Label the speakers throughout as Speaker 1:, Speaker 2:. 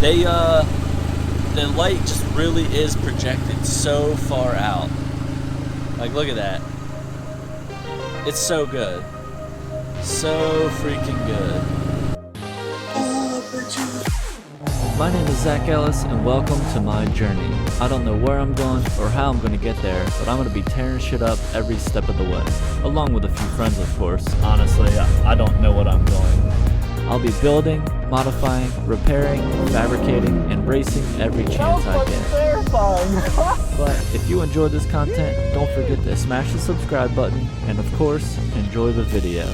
Speaker 1: the light just really is projected so far out. Like, look at that. It's so good. So freaking good. My name is Zach Ellis, and welcome to my journey. I don't know where I'm going or how I'm going to get there, but I'm going to be tearing shit up every step of the way, along with a few friends, of course. Honestly, I don't know what I'm doing. I'll be building, modifying, repairing, fabricating, and racing every chance I get. But if you enjoyed this content, don't forget to smash the subscribe button, and of course, enjoy the video.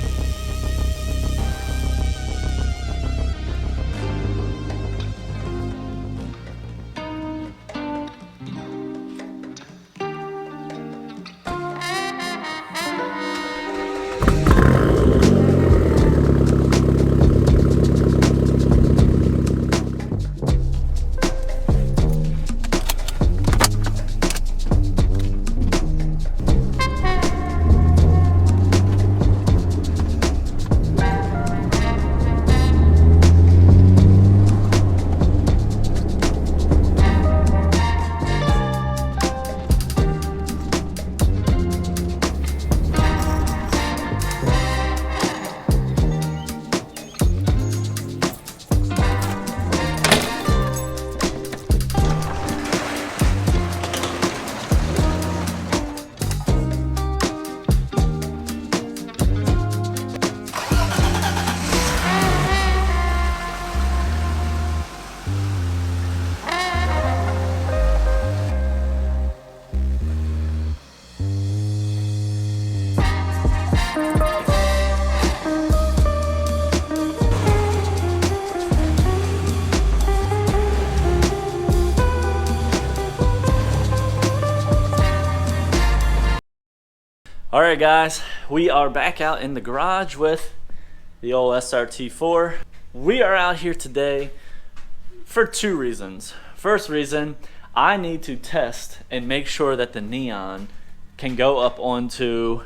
Speaker 1: Alright guys, we are back out in the garage with the old SRT4. We are out here today for two reasons. First reason, I need to test and make sure that the neon can go up onto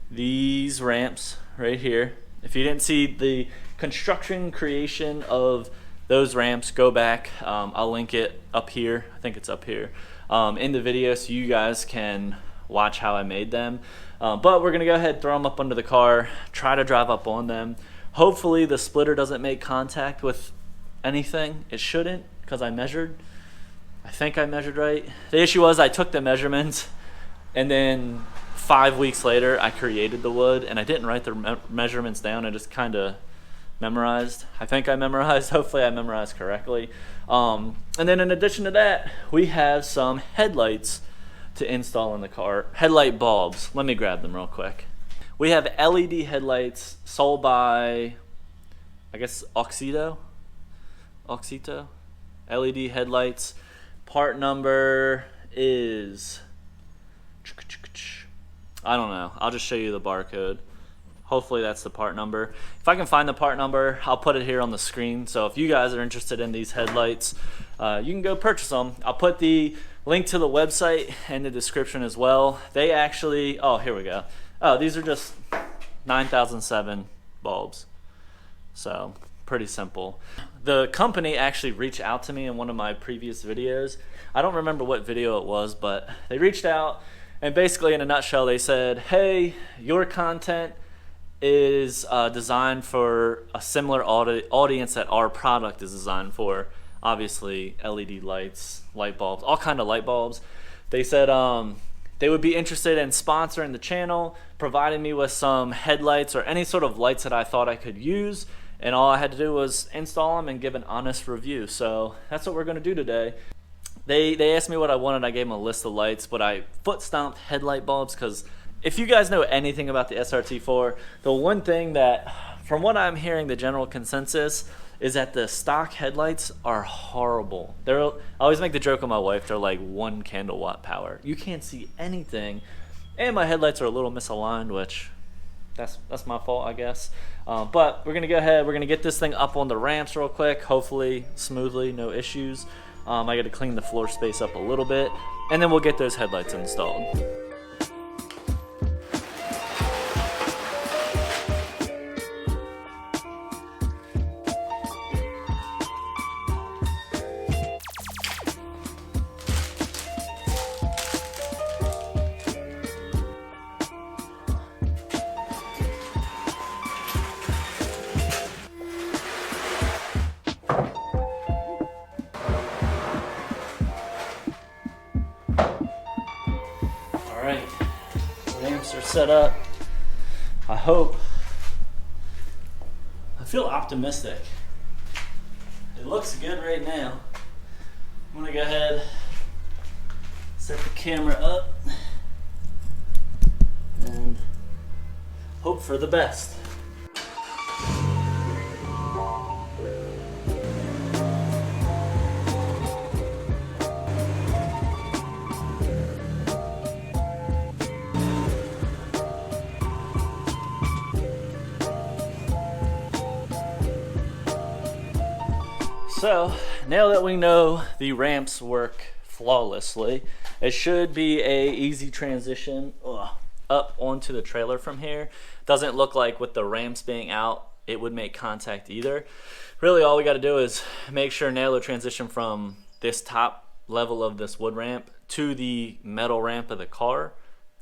Speaker 1: these ramps right here. If you didn't see the construction creation of those ramps, go back. I'll link it up here. I think it's up here in the video so you guys can watch how I made them. But we're gonna go ahead and throw them up under the car, try to drive up on them. Hopefully the splitter doesn't make contact with anything. It shouldn't, because I think I measured right. The issue was I took the measurements and then 5 weeks later I created the wood and I didn't write the measurements down. I just kind of memorized. I think I memorized. Hopefully I memorized correctly. And then in addition to that, we have some headlights to install in the car. Headlight bulbs. Let me grab them real quick. We have LED headlights sold by, I guess, Auxito. LED headlights. Part number is, I don't know. I'll just show you the barcode. Hopefully that's the part number. If I can find the part number, I'll put it here on the screen. So if you guys are interested in these headlights, you can go purchase them. I'll put the link to the website in the description as well. They actually, oh, here we go. Oh, these are just 9007 bulbs. So pretty simple. The company actually reached out to me in one of my previous videos. I don't remember what video it was, but they reached out and basically in a nutshell, they said, hey, your content is designed for a similar audience that our product is designed for. Obviously LED lights, light bulbs, all kind of light bulbs. They said they would be interested in sponsoring the channel, providing me with some headlights or any sort of lights that I thought I could use, and all I had to do was install them and give an honest review. So that's what we're going to do today. They asked me what I wanted. I gave them a list of lights, but I foot stomped headlight bulbs because if you guys know anything about the SRT4, the one thing that, from what I'm hearing, the general consensus is that the stock headlights are horrible. I always make the joke with my wife, they're like 1 candle watt power. You can't see anything, and my headlights are a little misaligned, which that's my fault, I guess. But we're gonna go ahead, we're gonna get this thing up on the ramps real quick, hopefully smoothly, no issues. I gotta clean the floor space up a little bit, and then we'll get those headlights installed. are set up. I feel optimistic. It looks good right now. I'm gonna go ahead, set the camera up, and hope for the best. So now that we know the ramps work flawlessly, it should be a easy transition up onto the trailer from here. Doesn't look like with the ramps being out it would make contact either. Really all we got to do is make sure nail the transition from this top level of this wood ramp to the metal ramp of the car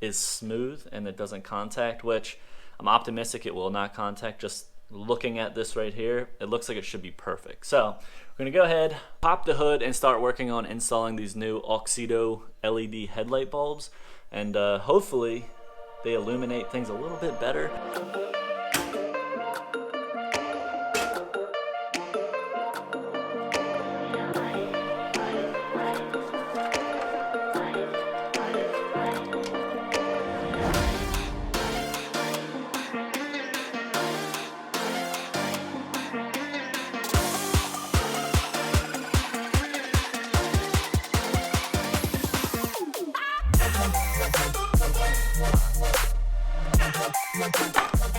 Speaker 1: is smooth and it doesn't contact, which I'm optimistic it will not contact. Just looking at this right here, it looks like it should be perfect. So we're gonna go ahead, pop the hood, and start working on installing these new Auxito LED headlight bulbs, and hopefully they illuminate things a little bit better.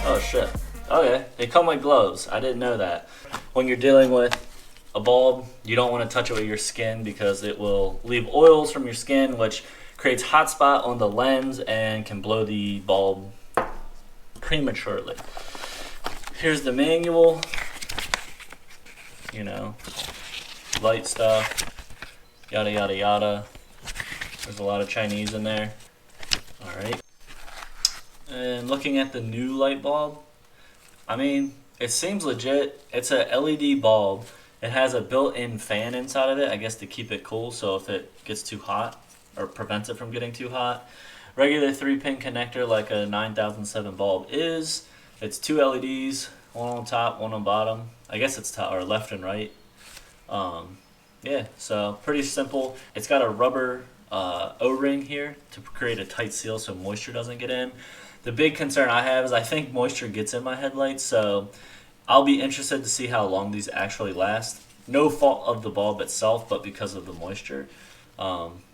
Speaker 1: Oh shit. Okay, they come with gloves. I didn't know that. When you're dealing with a bulb, you don't want to touch it with your skin because it will leave oils from your skin, which creates hot spot on the lens and can blow the bulb prematurely. Here's the manual. You know, light stuff, yada yada yada. There's a lot of Chinese in there. Alright. And looking at the new light bulb, I mean, it seems legit. It's a LED bulb. It has a built-in fan inside of it, I guess to keep it cool, so if it gets too hot, or prevents it from getting too hot. Regular 3-pin connector like a 9007 bulb is. It's 2 LEDs, one on top, one on bottom. I guess it's top, or left and right. Yeah, so pretty simple. It's got a rubber O-ring here to create a tight seal so moisture doesn't get in. The big concern I have is I think moisture gets in my headlights, so I'll be interested to see how long these actually last. No fault of the bulb itself, but because of the moisture.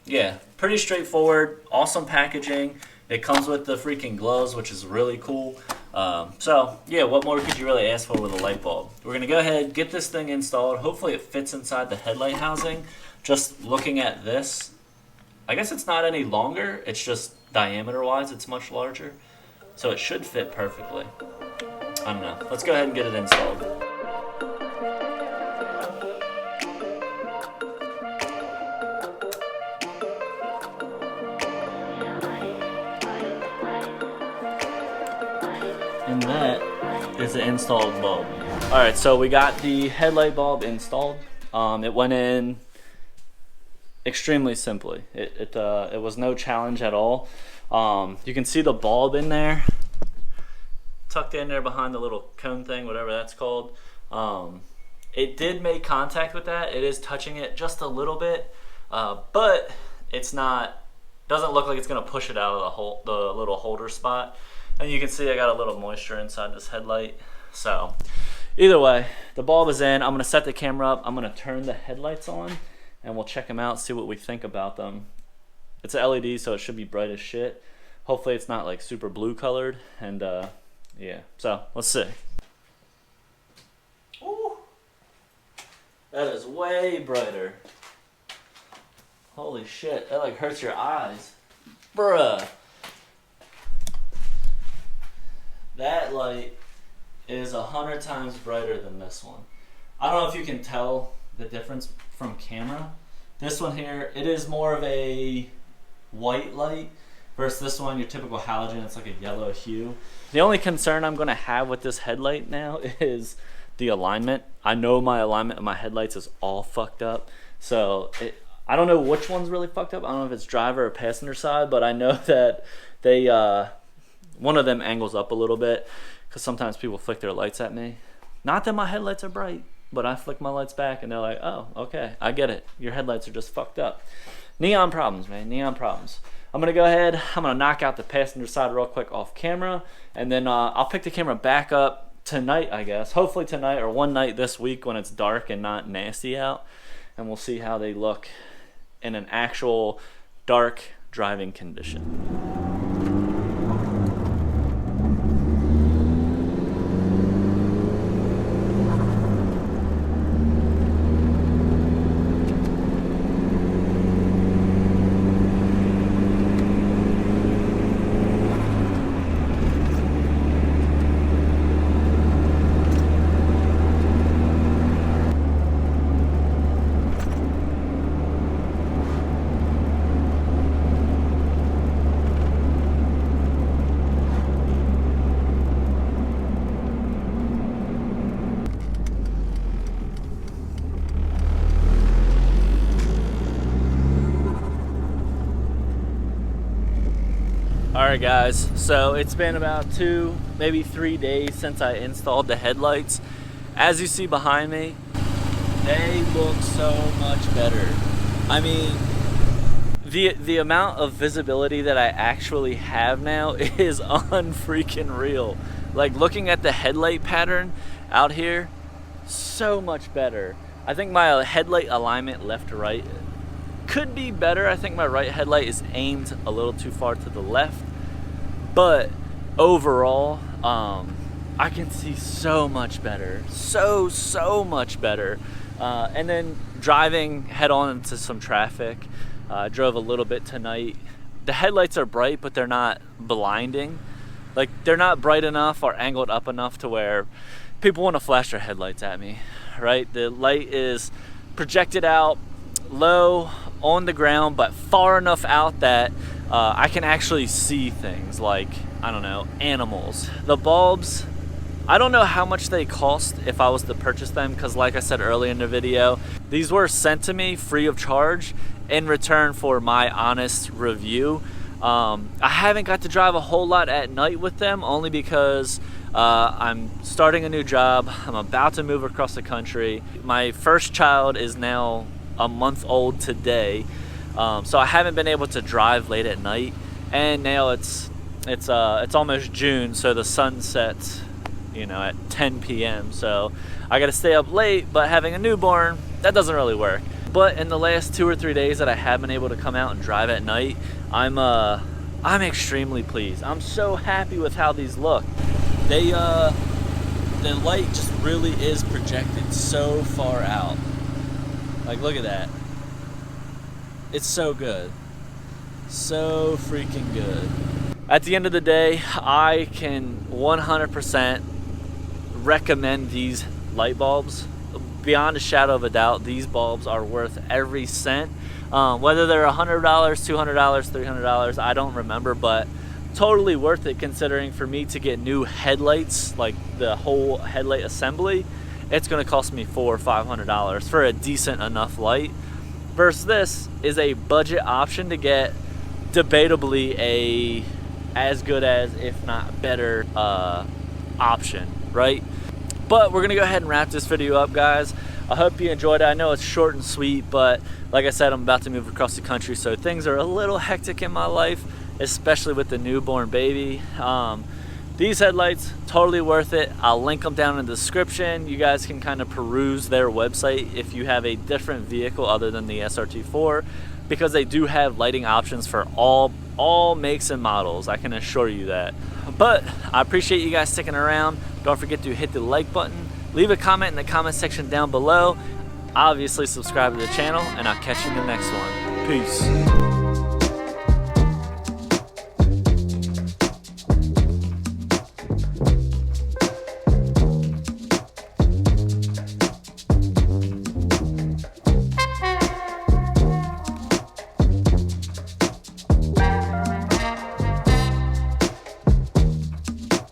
Speaker 1: Yeah, pretty straightforward, awesome packaging. It comes with the freaking gloves, which is really cool. So yeah, what more could you really ask for with a light bulb? We're gonna go ahead, get this thing installed. Hopefully it fits inside the headlight housing. Just looking at this, I guess it's not any longer, it's just diameter wise it's much larger. So it should fit perfectly. I don't know. Let's go ahead and get it installed. And that is the installed bulb. Alright, so we got the headlight bulb installed. It went in extremely simply. It was no challenge at all. You can see the bulb in there, tucked in there behind the little cone thing, whatever that's called. It did make contact with that. It is touching it just a little bit, but it's not, doesn't look like it's gonna push it out of the little holder spot. And you can see I got a little moisture inside this headlight. So either way, the bulb is in. I'm gonna set the camera up. I'm gonna turn the headlights on and we'll check them out, see what we think about them. It's a LED, so it should be bright as shit. Hopefully it's not like super blue colored, and yeah, so let's see. Ooh, that is way brighter. Holy shit, that like hurts your eyes. Bruh. That light is 100 times brighter than this one. I don't know if you can tell the difference from camera. This one here, it is more of a white light versus this one, your typical halogen, it's like a yellow hue. The only concern I'm gonna have with this headlight now is the alignment. I know my alignment of my headlights is all fucked up. So I don't know which one's really fucked up. I don't know if it's driver or passenger side, but I know that they One of them angles up a little bit because sometimes people flick their lights at me. Not that my headlights are bright, but I flick my lights back and they're like, oh, okay, I get it. Your headlights are just fucked up. Neon problems, man, neon problems. I'm gonna go ahead, I'm gonna knock out the passenger side real quick off camera, and then I'll pick the camera back up tonight, I guess. Hopefully tonight or one night this week when it's dark and not nasty out, and we'll see how they look in an actual dark driving condition. Alright guys, so it's been about 2, maybe 3 days since I installed the headlights. As you see behind me, they look so much better. I mean, the amount of visibility that I actually have now is unfreaking real. Like looking at the headlight pattern out here, so much better. I think my headlight alignment left to right could be better. I think my right headlight is aimed a little too far to the left, but overall I can see so much better, so much better. And then driving head on into some traffic, drove a little bit tonight. The headlights are bright, but they're not blinding. Like they're not bright enough or angled up enough to where people want to flash their headlights at me, right? The light is projected out low on the ground, but far enough out that I can actually see things like, I don't know, animals. The bulbs, I don't know how much they cost if I was to purchase them, because like I said earlier in the video, these were sent to me free of charge in return for my honest review. I haven't got to drive a whole lot at night with them, only because I'm starting a new job. I'm about to move across the country. My first child is now a month old today, so I haven't been able to drive late at night, and now it's almost June, so the sun sets, you know, at 10 p.m. so I gotta stay up late, but having a newborn, that doesn't really work. But in the last 2 or 3 days that I have been able to come out and drive at night, I'm extremely pleased. I'm so happy with how these look. The light just really is projected so far out. Like, look at that. It's so good. So freaking good. At the end of the day, I can 100% recommend these light bulbs. Beyond a shadow of a doubt, these bulbs are worth every cent. Whether they're $100, $200, $300, I don't remember, but totally worth it, considering for me to get new headlights, like the whole headlight assembly, it's gonna cost me $400 or $500 for a decent enough light, versus this is a budget option to get debatably a as good as, if not better, option, right? But we're gonna go ahead and wrap this video up, guys. I hope you enjoyed it. I know it's short and sweet, but like I said, I'm about to move across the country, so things are a little hectic in my life, especially with the newborn baby. These headlights, totally worth it. I'll link them down in the description. You guys can kind of peruse their website if you have a different vehicle other than the SRT4, because they do have lighting options for all makes and models, I can assure you that. But I appreciate you guys sticking around. Don't forget to hit the like button, leave a comment in the comment section down below, obviously subscribe to the channel, and I'll catch you in the next one. Peace.